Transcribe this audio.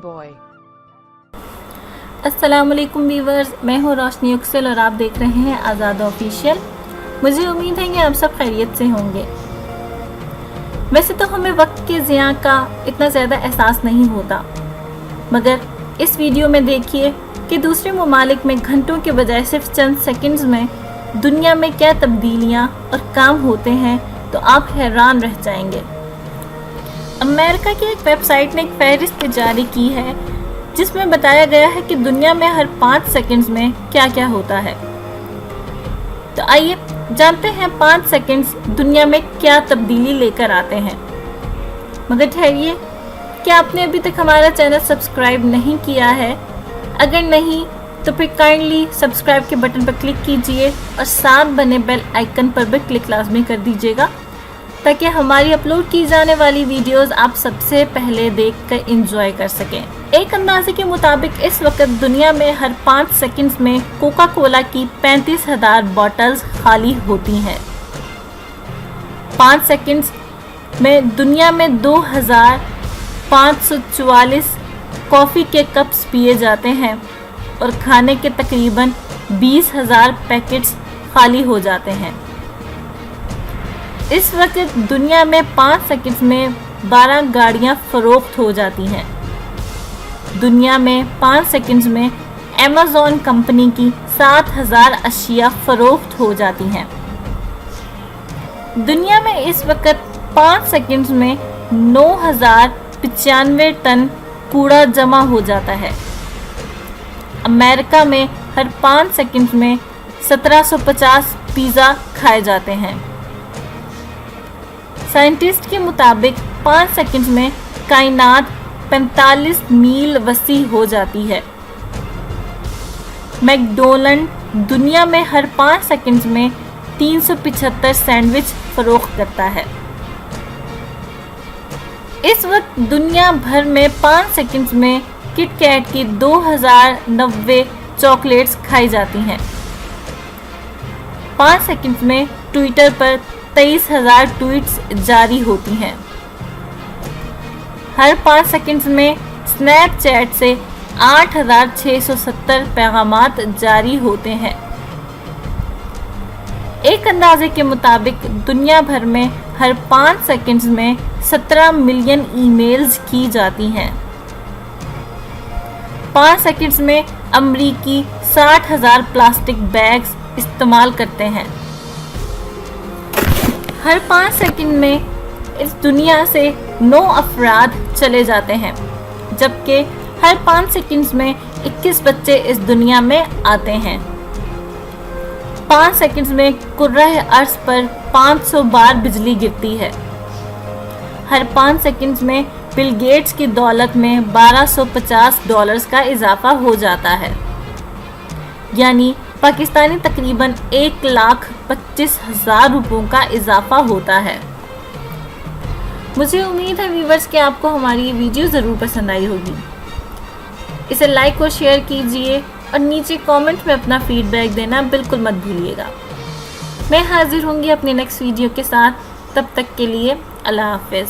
boy. अस्सलाम वालेकुम viewers, मैं हूँ रोशनी अक्सल और आप देख रहे हैं आज़ाद ऑफिशियल। मुझे उम्मीद है कि आप सब खैरियत से होंगे। वैसे तो हमें वक्त के ज़िया का इतना ज़्यादा एहसास नहीं होता, मगर इस वीडियो में देखिए कि दूसरे ममालिक में घंटों के बजाय सिर्फ चंद सेकंड्स में दुनिया में क्या तब्दीलियाँ और काम होते हैं, तो आप हैरान रह जाएंगे। अमेरिका की एक वेबसाइट ने एक फहरिस्त जारी की है जिसमें बताया गया है कि दुनिया में हर 5 सेकंड्स में क्या क्या होता है। तो आइए जानते हैं 5 सेकंड्स दुनिया में क्या तब्दीली लेकर आते हैं। मगर ठहरिए, क्या आपने अभी तक हमारा चैनल सब्सक्राइब नहीं किया है? अगर नहीं तो फिर काइंडली सब्सक्राइब के बटन पर क्लिक कीजिए और साथ बने बेल आइकन पर भी क्लिक लाजमी कर दीजिएगा, ताकि हमारी अपलोड की जाने वाली वीडियोस आप सबसे पहले देखकर एंजॉय कर सकें। एक अंदाजे के मुताबिक इस वक्त दुनिया में हर 5 सेकंड्स में कोका कोला की 35,000 बॉटल्स खाली होती हैं। 5 सेकंड्स में दुनिया में 2,544 कॉफ़ी के कप्स पिए जाते हैं और खाने के तकरीबन 20,000 पैकेट्स खाली हो जाते हैं। इस वक्त दुनिया में 5 सेकंड्स में 12 गाड़ियां फरोख्त हो जाती हैं। दुनिया में 5 सेकंड्स में अमेज़न कंपनी की 7,000 अशिया फरोख्त हो जाती हैं। दुनिया में इस वक्त 5 सेकंड्स में 9,095 टन कूड़ा जमा हो जाता है। अमेरिका में हर 5 सेकंड्स में 1750 पिज़्ज़ा खाए जाते हैं। साइंटिस्ट के मुताबिक 5 सेकंड्स में कायनात 45 मील वसी हो जाती है। मैकडोनल्ड दुनिया में हर 5 सेकंड्स में 375 सैंडविच फरोख्त करता है। इस वक्त दुनिया भर में 5 सेकंड्स में किट कैट की 2090 चॉकलेट्स खाई जाती हैं। 5 सेकंड्स में ट्विटर पर 23,000 ट्वीट्स जारी होती हैं। हर 5 सेकंड्स में स्नैपचैट से 8,670 पैगामात जारी होते हैं। एक अंदाजे के मुताबिक दुनिया भर में हर 5 सेकंड्स में 17 मिलियन ईमेल्स की जाती हैं। 5 सेकंड्स में अमरीकी 60,000 प्लास्टिक बैग्स इस्तेमाल करते हैं। हर 5 सेकंड में इस दुनिया से 9 अफराद चले जाते हैं, जबकि हर 5 सेकंड्स में 21 बच्चे इस दुनिया में आते हैं। 5 सेकंड्स में कुर्राह अर्श पर 500 बार बिजली गिरती है। हर 5 सेकंड्स में बिल गेट्स की दौलत में $1250 का इजाफा हो जाता है, यानी पाकिस्तानी तकरीबन 1,25,000 रुपयों का इजाफा होता है। मुझे उम्मीद है व्यूवर्स कि आपको हमारी ये वीडियो ज़रूर पसंद आई होगी। इसे लाइक और शेयर कीजिए और नीचे कमेंट में अपना फीडबैक देना बिल्कुल मत भूलिएगा। मैं हाजिर होंगी अपने नेक्स्ट वीडियो के साथ। तब तक के लिए अल्लाह हाफ़िज़।